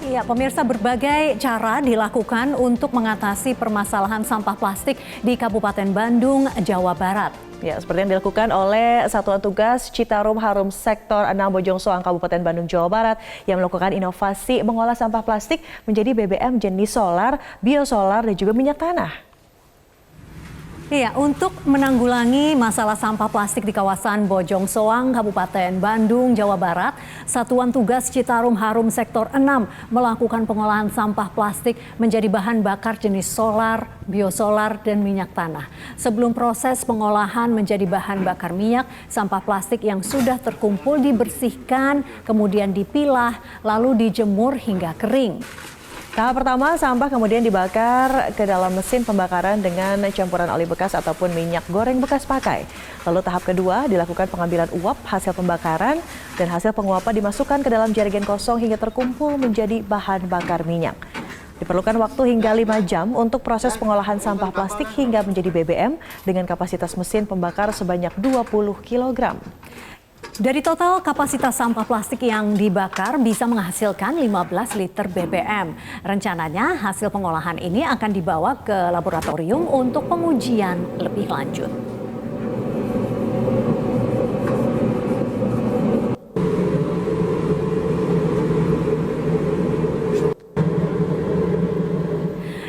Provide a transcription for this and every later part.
Ya, pemirsa, berbagai cara dilakukan untuk mengatasi permasalahan sampah plastik di Kabupaten Bandung, Jawa Barat. Ya, seperti yang dilakukan oleh Satuan Tugas Citarum Harum Sektor 6 Bojongsoang Kabupaten Bandung, Jawa Barat yang melakukan inovasi mengolah sampah plastik menjadi BBM jenis solar, biosolar, dan juga minyak tanah. Iya, untuk menanggulangi masalah sampah plastik di kawasan Bojongsoang, Kabupaten Bandung, Jawa Barat, Satuan Tugas Citarum Harum Sektor 6 melakukan pengolahan sampah plastik menjadi bahan bakar jenis solar, biosolar, dan minyak tanah. Sebelum proses pengolahan menjadi bahan bakar minyak, sampah plastik yang sudah terkumpul dibersihkan, kemudian dipilah, lalu dijemur hingga kering. Tahap pertama, sampah kemudian dibakar ke dalam mesin pembakaran dengan campuran oli bekas ataupun minyak goreng bekas pakai. Lalu tahap kedua, dilakukan pengambilan uap hasil pembakaran dan hasil penguapan dimasukkan ke dalam jerigen kosong hingga terkumpul menjadi bahan bakar minyak. Diperlukan waktu hingga 5 jam untuk proses pengolahan sampah plastik hingga menjadi BBM dengan kapasitas mesin pembakar sebanyak 20 kg. Dari total kapasitas sampah plastik yang dibakar bisa menghasilkan 15 liter BBM. Rencananya hasil pengolahan ini akan dibawa ke laboratorium untuk pengujian lebih lanjut.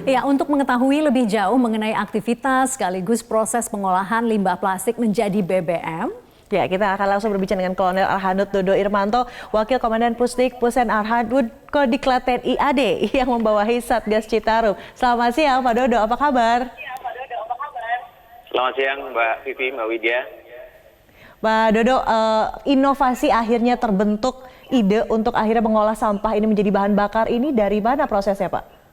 Ya, untuk mengetahui lebih jauh mengenai aktivitas sekaligus proses pengolahan limbah plastik menjadi BBM, ya, kita akan langsung berbincang dengan Kolonel Arhanud Dodo Irmanto, Wakil Komandan Pusdik Pusen Arhanud Kodiklat TNI AD yang membawahi Satgas Citarum. Selamat siang Pak Dodo, apa kabar? Selamat siang Mbak Vivi, Mbak Widya. Pak Dodo, inovasi akhirnya terbentuk, ide untuk akhirnya mengolah sampah ini menjadi bahan bakar ini dari mana prosesnya Pak?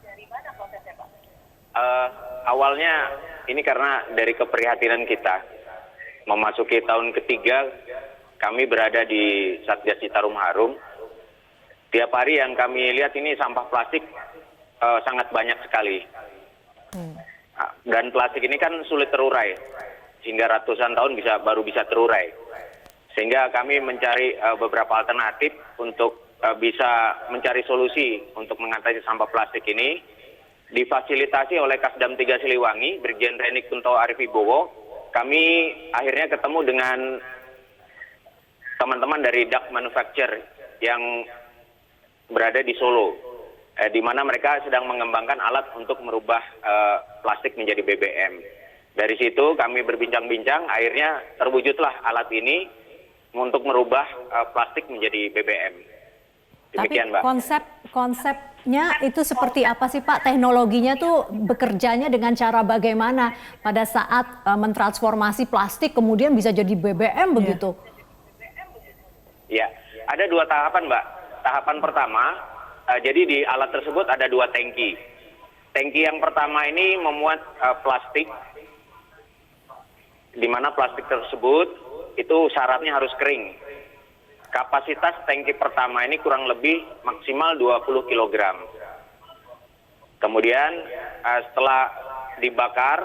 Awalnya ini karena dari keprihatinan kita. Memasuki tahun ketiga, kami berada di Satgas Citarum Harum. Tiap hari yang kami lihat ini sampah plastik sangat banyak sekali. Dan plastik ini kan sulit terurai, hingga ratusan tahun baru bisa terurai. Sehingga kami mencari beberapa alternatif untuk bisa mencari solusi untuk mengatasi sampah plastik ini. Difasilitasi oleh Kasdam 3 Siliwangi, Brigjen Renik Kunto Arifibowo. Kami akhirnya ketemu dengan teman-teman dari Duck Manufacture yang berada di Solo, di mana mereka sedang mengembangkan alat untuk merubah plastik menjadi BBM. Dari situ kami berbincang-bincang, akhirnya terwujudlah alat ini untuk merubah plastik menjadi BBM. Demikian, tapi Mbak. konsepnya itu seperti apa sih Pak? Teknologinya tuh bekerjanya dengan cara bagaimana pada saat mentransformasi plastik kemudian bisa jadi BBM begitu? Ya, ada 2 tahapan Mbak. Tahapan pertama, jadi di alat tersebut ada 2 tangki. Tangki yang pertama ini memuat plastik, di mana plastik tersebut itu syaratnya harus kering. Kapasitas tangki pertama ini kurang lebih maksimal 20 kg. Kemudian setelah dibakar,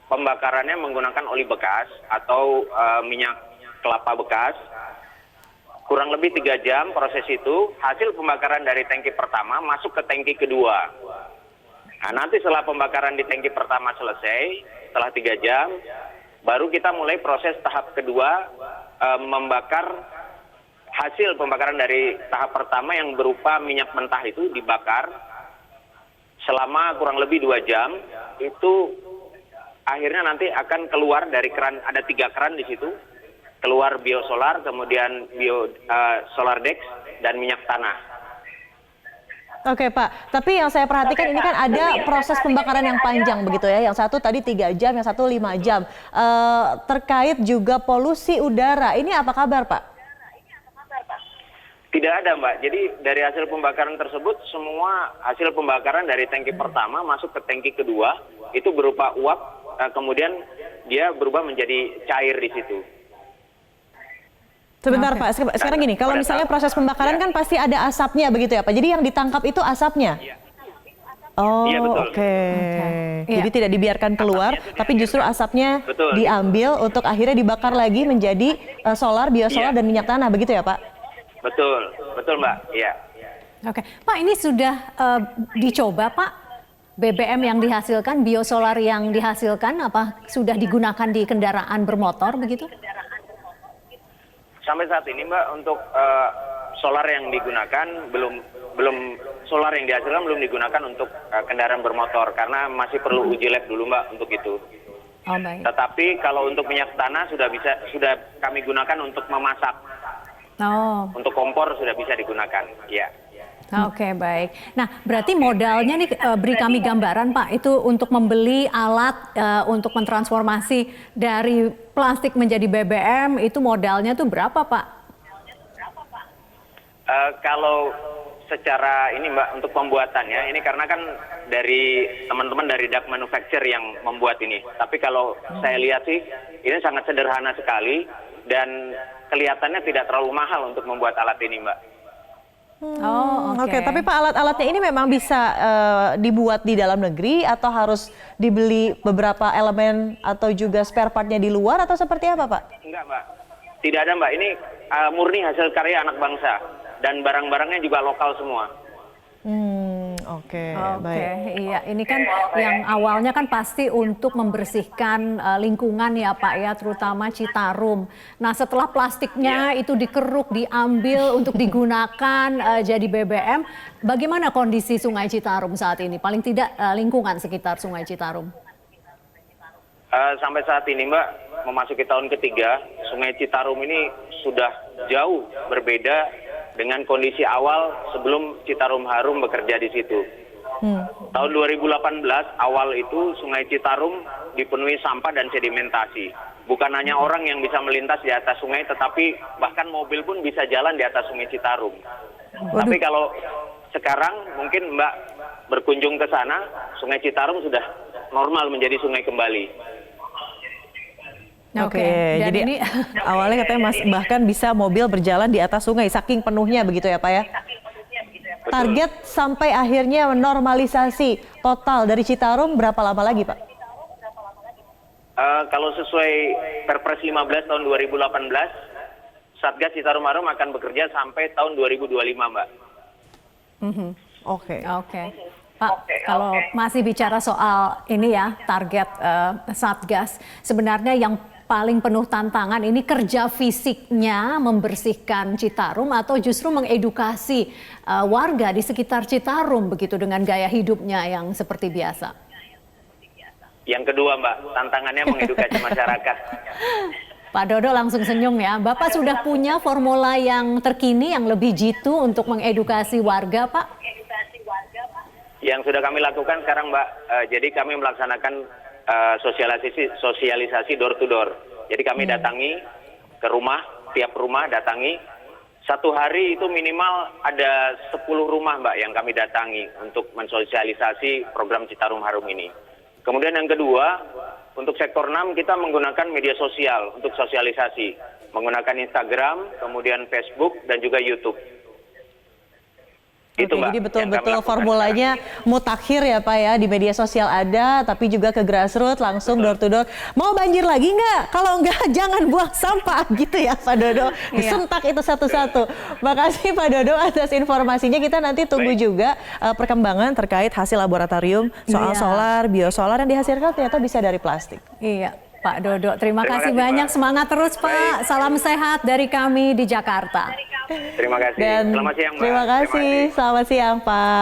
pembakarannya menggunakan oli bekas atau minyak kelapa bekas. Kurang lebih 3 jam proses itu, hasil pembakaran dari tangki pertama masuk ke tangki kedua. Nah, nanti setelah pembakaran di tangki pertama selesai, setelah 3 jam, baru kita mulai proses tahap kedua, membakar hasil pembakaran dari tahap pertama yang berupa minyak mentah itu dibakar selama kurang lebih 2 jam. Itu akhirnya nanti akan keluar dari keran, ada 3 keran di situ, keluar biosolar, kemudian solar dex, dan minyak tanah. Oke Pak, tapi yang saya perhatikan ini kan ada proses pembakaran yang panjang begitu ya. Yang satu tadi 3 jam, yang satu 5 jam. Terkait juga polusi udara, ini apa kabar Pak? Tidak ada Mbak, jadi dari hasil pembakaran tersebut, semua hasil pembakaran dari tangki pertama masuk ke tangki kedua, itu berupa uap, kemudian dia berubah menjadi cair di situ. Sebentar Pak, sekarang gini, kalau misalnya proses pembakaran kan pasti ada asapnya begitu ya Pak, jadi yang ditangkap itu asapnya? Oh, iya, betul. Oke. Jadi tidak dibiarkan keluar, tapi justru asapnya diambil untuk akhirnya dibakar lagi menjadi solar, biosolar, dan minyak tanah, begitu ya Pak? Betul Mbak, iya. Oke, Pak, ini sudah dicoba, Pak? BBM yang dihasilkan, biosolar yang dihasilkan, apa sudah digunakan di kendaraan bermotor begitu? Sampai saat ini Mbak, untuk solar yang digunakan belum solar yang dihasilkan belum digunakan untuk kendaraan bermotor karena masih perlu uji lab dulu Mbak untuk itu. Oh, baik. Tetapi kalau untuk minyak tanah sudah kami gunakan untuk memasak. Oh. Untuk kompor sudah bisa digunakan. Ya. Oke, baik. Nah, berarti modalnya nih beri kami gambaran, Pak, itu untuk membeli alat untuk mentransformasi dari plastik menjadi BBM, itu modalnya tuh berapa, Pak? Kalau secara ini Mbak, untuk pembuatannya, ini karena kan dari teman-teman dari Dark Manufacture yang membuat ini. Tapi kalau saya lihat sih, ini sangat sederhana sekali dan kelihatannya tidak terlalu mahal untuk membuat alat ini, Mbak. Oh, oke. Tapi Pak, alat-alatnya ini memang bisa dibuat di dalam negeri atau harus dibeli beberapa elemen atau juga spare partnya di luar atau seperti apa, Pak? Enggak, Mbak. Tidak ada, Mbak. Ini murni hasil karya anak bangsa dan barang-barangnya juga lokal semua. Oke, Oke, baik. iya. Ini kan yang awalnya kan pasti untuk membersihkan lingkungan ya Pak ya, terutama Citarum. Nah setelah plastiknya itu dikeruk, diambil untuk digunakan jadi BBM, bagaimana kondisi Sungai Citarum saat ini? Paling tidak lingkungan sekitar Sungai Citarum. Sampai saat ini Mbak, memasuki tahun ketiga, Sungai Citarum ini sudah jauh berbeda dengan kondisi awal sebelum Citarum Harum bekerja di situ. Tahun 2018 awal itu Sungai Citarum dipenuhi sampah dan sedimentasi. Bukan hanya orang yang bisa melintas di atas sungai, tetapi bahkan mobil pun bisa jalan di atas Sungai Citarum. Tapi kalau sekarang mungkin Mbak berkunjung ke sana, Sungai Citarum sudah normal menjadi sungai kembali. Oke, jadi ini awalnya katanya bahkan bisa mobil berjalan di atas sungai, saking penuhnya begitu ya Pak ya? Target sampai akhirnya normalisasi total dari Citarum berapa lama lagi Pak? Kalau sesuai Perpres 15 tahun 2018, Satgas Citarum Harum akan bekerja sampai tahun 2025 Mbak. Oke. Pak, kalau masih bicara soal ini ya, target Satgas, sebenarnya yang paling penuh tantangan ini kerja fisiknya membersihkan Citarum atau justru mengedukasi warga di sekitar Citarum begitu dengan gaya hidupnya yang seperti biasa? Yang kedua Mbak, tantangannya mengedukasi masyarakat. Pak Dodo langsung senyum ya. Bapak sudah punya formula yang terkini yang lebih jitu untuk mengedukasi warga, Pak? Yang sudah kami lakukan sekarang Mbak, jadi kami melaksanakan sosialisasi door to door. Jadi kami datangi ke rumah, tiap rumah datangi. Satu hari itu minimal ada 10 rumah Mbak yang kami datangi untuk mensosialisasi program Citarum Harum ini. Kemudian yang kedua, untuk sektor 6 kita menggunakan media sosial untuk sosialisasi. Menggunakan Instagram, kemudian Facebook, dan juga YouTube. Oke, jadi betul-betul formulanya mutakhir ya Pak ya, di media sosial ada, tapi juga ke grassroots langsung door to door. Mau banjir lagi nggak? Kalau nggak jangan buang sampah gitu ya Pak Dodo. Disentak itu satu-satu. Makasih Pak Dodo atas informasinya. Kita nanti tunggu juga perkembangan terkait hasil laboratorium soal solar, biosolar yang dihasilkan ternyata bisa dari plastik. Iya, Pak Dodo. Terima kasih banyak. Pak. Semangat terus Pak. Salam sehat dari kami di Jakarta. Terima kasih. Dan selamat siang Mbak. Terima kasih. Selamat siang Pak.